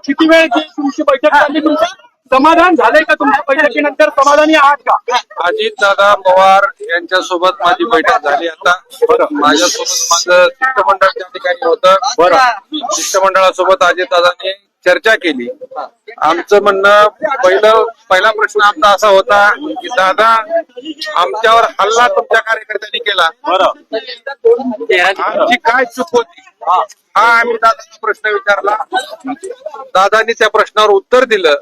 किती वेळ तुमची बैठक झाली? तुमचं समाधान झालंय का? तुमच्या बैठकीनंतर समाधानी आहात का? अजितदादा पवार यांच्यासोबत माझी बैठक झाली. आता माझ्यासोबत माझं शिष्टमंडळ त्या ठिकाणी होतं. शिष्टमंडळासोबत अजितदादांनी चर्चा केली. आमचं म्हणणं पहिला प्रश्न आमचा असा होता की दादा, आमच्यावर हल्ला तुमच्या कार्यकर्त्यांनी केला, आमची काय चूक होती हा आम्ही दादांना प्रश्न विचारला. दादांनी त्या प्रश्नावर उत्तर दिलं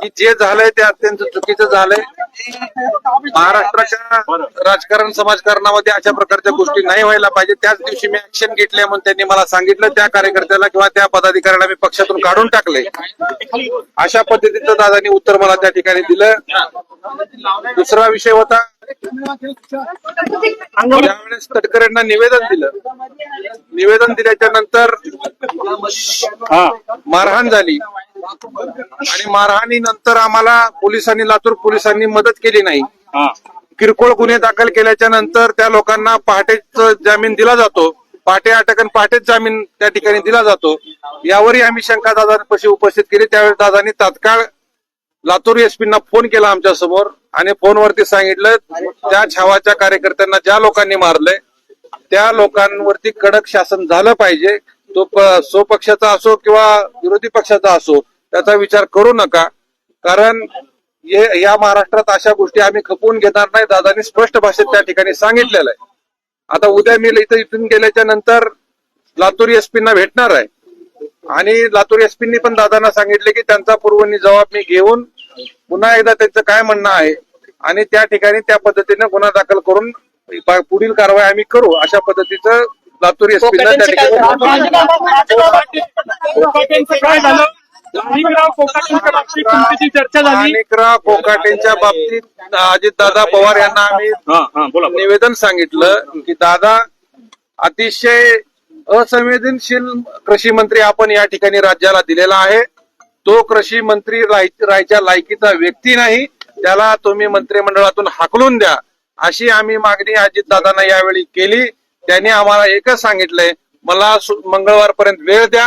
की जे झालंय ते अत्यंत चुकीचं झालंय. महाराष्ट्राच्या राजकारण समाजकारणामध्ये अशा प्रकारच्या गोष्टी नाही व्हायला पाहिजे. त्याच दिवशी मी ऍक्शन घेतली म्हणून त्यांनी मला सांगितलं. त्या कार्यकर्त्याला किंवा त्या पदाधिकाऱ्याला मी पक्षातून काढून टाकले. अशा पद्धतीचं दादांनी उत्तर मला त्या ठिकाणी दिलं. दुसरा विषय होता, त्यावेळेस तटकरेंना निवेदन दिलं. निवेदन दिल्याच्या नंतर मारहाण झाली आणि मारहाणीनंतर आम्हाला पोलिसांनी, लातूर पोलिसांनी मदत केली नाही. किरकोळ गुन्हे दाखल केल्याच्या नंतर त्या लोकांना पहाटेच जामीन दिला जातो. पहाटे अटक आणि पहाटेच जामीन त्या ठिकाणी दिला जातो. यावरही आम्ही शंका दादांपाशी उपस्थित केली. त्यावेळेस दादांनी तात्काळ लातूर एसपींना फोन केला आमच्या समोर आणि फोनवरती सांगितलं त्या छावाच्या कार्यकर्त्यांना ज्या लोकांनी मारलंय त्या लोकांवरती कडक शासन झालं पाहिजे. तो स्वपक्षाचा असो किंवा विरोधी पक्षाचा असो त्याचा विचार करू नका, कारण या महाराष्ट्रात अशा गोष्टी आम्ही खपवून घेणार नाही. दादांनी स्पष्ट भाषेत त्या ठिकाणी सांगितलेलं आहे. आता उद्या मी इथून गेल्याच्या नंतर लातूर एसपींना भेटणार आहे आणि लातूर एसपींनी पण दादांना सांगितले की त्यांचा पूर्वनी जबाब मी घेऊन पुन्हा एकदा त्यांचं काय म्हणणं आहे आणि त्या ठिकाणी त्या पद्धतीने गुन्हा दाखल करून पुढील कारवाई आम्ही करू, अशा पद्धतीचं लातूर एसपींना त्या ठिकाणी. माणिकराव कोकाटेंच्या बाबतीत अजितदादा पवार यांना आम्ही निवेदन सांगितलं की दादा, अतिशय असंवेदनशील कृषी मंत्री आपण या ठिकाणी राज्याला दिलेला आहे. तो कृषी मंत्री राहायच्या लायकीचा व्यक्ती नाही. त्याला तुम्ही मंत्रिमंडळातून हाकलून द्या, अशी आम्ही मागणी अजितदादांना यावेळी केली. त्यांनी आम्हाला एकच सांगितलंय, मला मंगळवारपर्यंत वेळ द्या,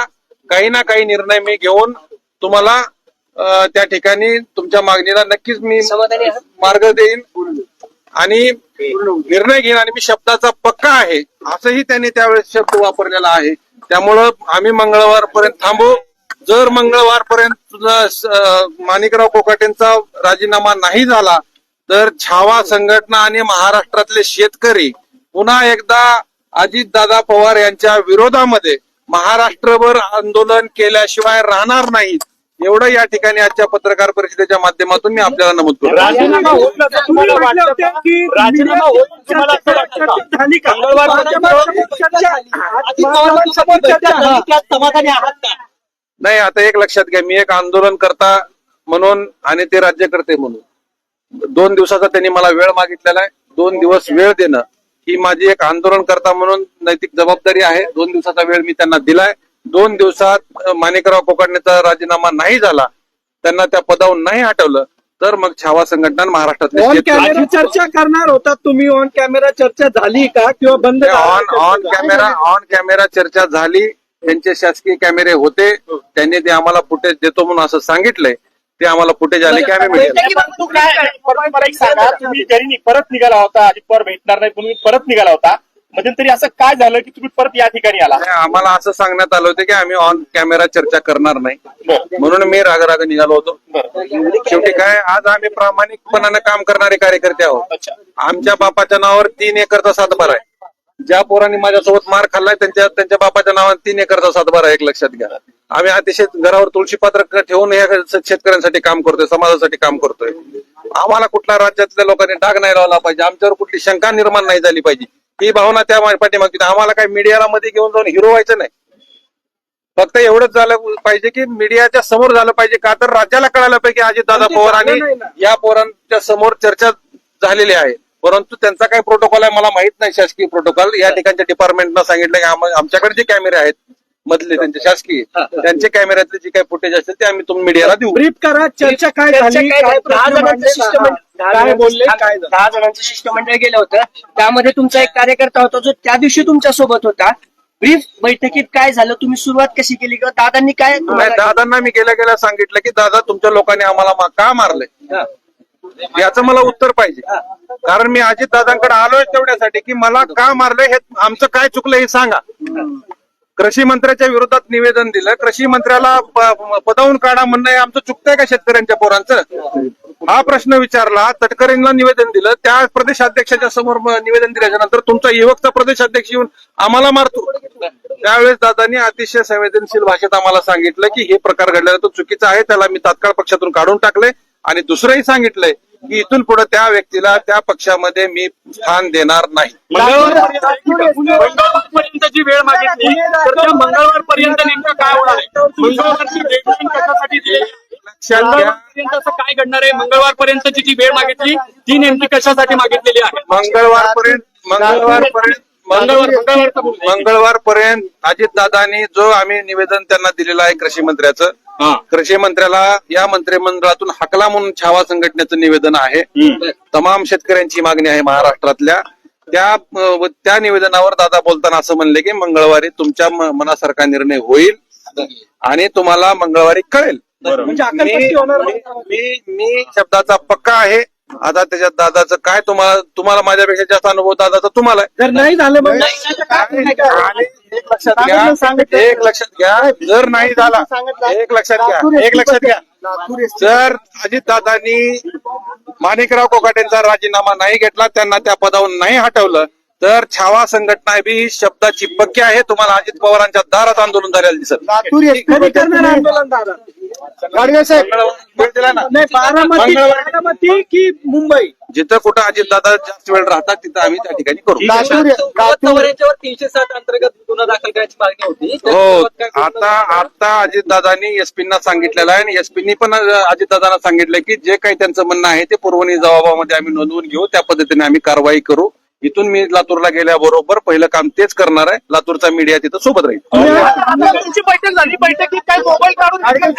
काही ना काही निर्णय मी घेऊन तुम्हाला त्या ठिकाणी तुमच्या मागणीला नक्कीच मी मार्ग देईन आणि निर्णय घेईन आणि मी शब्दाचा पक्का आहे, असंही त्यांनी त्यावेळेस शब्द वापरलेला आहे. त्यामुळं आम्ही मंगळवारपर्यंत थांबू. जर मंगळवारपर्यंत माणिकराव कोकाटेंचा राजीनामा नाही झाला तर छावा संघटना आणि महाराष्ट्रातले शेतकरी पुन्हा एकदा अजितदादा पवार यांच्या विरोधामध्ये महाराष्ट्रभर आंदोलन केल्याशिवाय राहणार नाहीत, एवढं या ठिकाणी आजच्या पत्रकार परिषदेच्या माध्यमातून मी आपल्याला नमूद करतो. नाही, आता एक लक्षात घ्या, मी एक आंदोलनकर्ता म्हणून आणि ते राज्यकर्ते म्हणून 2 दिवसाचा त्यांनी मला वेळ मागितलेला आहे. 2 दिवस वेळ देणं ही माझी एक आंदोलनकर्ता म्हणून नैतिक जबाबदारी आहे. 2 दिवसाचा वेळ मी त्यांना दिलाय. 2 दिवसात माणिकराव कोकाटेंचा राजीनामा नाही झाला, त्यांना त्या पदावरून नाही हटवलं तर मग छावा संघटना महाराष्ट्रातले चर्चा करणार होता तुम्ही. ऑन कॅमेरा चर्चा झाली का किंवा बंद? ऑन कॅमेरा चर्चा झाली. त्यांचे शासकीय कॅमेरे होते, त्यांनी ते आम्हाला फुटेज देतो म्हणून असं सांगितलंय. ते आम्हाला फुटेज आले की आम्ही तुम्ही परत निघाला होता, अजित पवार भेटणार नाही तुम्ही परत निघाला होता, मध्यंतरी असं काय झालं की तुम्ही परत या ठिकाणी आला? आम्हाला असं सांगण्यात आलं होतं की आम्ही ऑन कॅमेरा चर्चा करणार नाही, म्हणून मी राग निघालो होतो. शेवटी काय, आज आम्ही प्रामाणिकपणानं काम करणारे कार्यकर्ते आहोत. आमच्या बापाच्या नावावर 3 एकरचा सातबारा आहे. ज्या पोरांनी माझ्यासोबत मार खाल्लाय त्यांच्या बापाच्या नावावर 3 एकरचा सातबारा आहे, एक लक्षात घ्या. आम्ही अतिशय घरावर तुळशी पात्र ठेवून हे शेतकऱ्यांसाठी काम करतोय, समाजासाठी काम करतोय. आम्हाला कुठल्या राज्यातल्या लोकांनी डाग नाही लावला पाहिजे, आमच्यावर कुठली शंका निर्माण नाही झाली पाहिजे, ही भावना त्या पाठीमागची. आम्हाला काही मीडियाला मध्ये घेऊन जाऊन हिरो व्हायचं नाही. फक्त एवढंच झालं पाहिजे की मीडियाच्या समोर झालं पाहिजे, का तर राज्याला कळायला पाहिजे आजितदादा पवार आणि या पोरांच्या समोर चर्चा झालेली आहे. परंतु त्यांचा काय प्रोटोकॉल आहे मला माहित नाही, शासकीय प्रोटोकॉल. या ठिकाणच्या डिपार्टमेंटनं सांगितलं की आमच्याकडे जे कॅमेरे आहेत मधले त्यांचे शासकीय त्यांचे कॅमेऱ्यातले जे काही फुटेज असतील ते आम्ही तुम्ही मीडियाला देऊ. ब्रीफ करा, चर्चा काय झाली, काय प्रश्न मांडले, काय बोलले, काय झालं? 10 जणांचं शिष्टमंडळ गेलं होतं. त्यामध्ये तुमचा एक कार्यकर्ता होता जो त्या दिवशी तुमच्या सोबत होता. ब्रीफ बैठकीत काय झालं, तुम्ही सुरुवात कशी केली किंवा दादांनी काय नाही, दादांना मी गेल्या गेल्या सांगितलं की दादा तुमच्या लोकांनी आम्हाला का मारलंय याचं मला उत्तर पाहिजे. कारण मी अजित दादांकडे आलोय तेवढ्यासाठी की मला का मारलंय हे आमचं काय चुकलं हे सांगा. कृषी मंत्र्याच्या विरोधात निवेदन दिलं, कृषी मंत्र्याला पदावून काढा म्हणणं हे आमचं चुकतंय का शेतकऱ्यांच्या पोरांचं हा प्रश्न विचारला. तटकरेंना निवेदन दिलं, त्या प्रदेशाध्यक्षाच्या समोर निवेदन दिल्याच्या नंतर तुमचा युवकचा प्रदेशाध्यक्ष येऊन आम्हाला मारतो. त्यावेळेस दादांनी अतिशय संवेदनशील भाषेत आम्हाला सांगितलं की हे प्रकार घडलेला तो चुकीचा आहे, त्याला मी तात्काळ पक्षातून काढून टाकले. आणि दुसरंही सांगितलंय की इथून पुढे त्या व्यक्तीला त्या पक्षामध्ये मी स्थान देणार नाही. मंगळवारपर्यंत जी वेळ मागितली तर त्या मंगळवारपर्यंत नेमकं काय होणार आहे? मंगळवारची डेडलाईन कशासाठी दिली? मंगळवारपर्यंत असं काय घडणार आहे? मंगळवारपर्यंतची जी वेळ मागितली ती नेमकी कशासाठी मागितलेली आहे? मंगळवारपर्यंत अजितदादांनी जो आम्ही निवेदन त्यांना दिलेलं आहे कृषी मंत्र्याचं, कृषी मंत्र्याला या मंत्रिमंडळातून हकला म्हणून छावा संघटनेचं निवेदन आहे. तमाम शेतकऱ्यांची मागणी आहे महाराष्ट्रातल्या. त्या निवेदनावर दादा बोलताना असं म्हणले की मंगळवारी तुमच्या मनासारखा निर्णय होईल आणि तुम्हाला मंगळवारी कळेल. मी शब्दाचा पक्का आहे. आता त्याच्यात दादाचं काय तुम्हाला माझ्यापेक्षा जास्त अनुभव दादाचा तुम्हाला जर नाही झालं मग एक लक्षात घ्या जर नाही झाला एक लक्षात घ्या जर अजितदादांनी माणिकराव कोकाटेंचा राजीनामा नाही घेतला, त्यांना त्या पदावरून नाही हटवलं तर छावा संघटना बी ही शब्दाची पक्की आहे. तुम्हाला अजित पवारांच्या दारात आंदोलन झालेलं दिसत. आंदोलन दादा नाही, बारामती की मुंबई जिथं कुठं अजितदादा जास्त वेळ राहतात तिथं आम्ही त्या ठिकाणी करू. यांच्यावर 307 अंतर्गत गुन्हा दाखल करायची मागणी होती. हो, आता अजितदादांनी एसपींना सांगितलेलं आहे आणि एसपींनी पण अजितदादांना सांगितलंय की जे काही त्यांचं म्हणणं आहे ते पुरवणी जबाबामध्ये आम्ही नोंदवून घेऊ, त्या पद्धतीने आम्ही कारवाई करू. इथून मी लातूरला गेल्याबरोबर पहिलं काम तेच करणार आहे. लातूरचा मीडिया तिथं सोबत राहील. तुमची बैठक झाली, बैठकीत काय मोबाईल काढून बैठकीत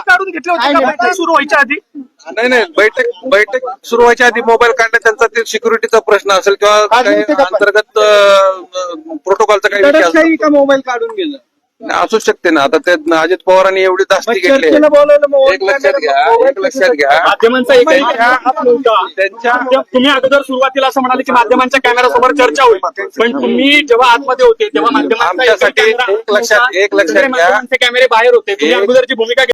काढून घेतले होते का बैठक सुरू व्हायच्या आधी? नाही, बैठक सुरू व्हायच्या आधी मोबाईल काढणं त्यांचा ते सिक्युरिटीचा प्रश्न असेल किंवा काही अंतर्गत प्रोटोकॉलचा काही विषय असेल का मोबाईल काढून गेलं असू शकते ना. आता ते अजित पवारांनी एवढी धास्ती घेतली. एक लक्षात घ्या माध्यमांचा एकही तुम्ही अगोदर सुरुवातीला असं म्हणाले की माध्यमांच्या कॅमेरासमोर चर्चा होईल, पण तुम्ही जेव्हा आतमध्ये होते तेव्हा माध्यमांचा आमच्यासाठी एक लक्षात घ्या कॅमेरे बाहेर होते. तुम्ही अगोदरची भूमिका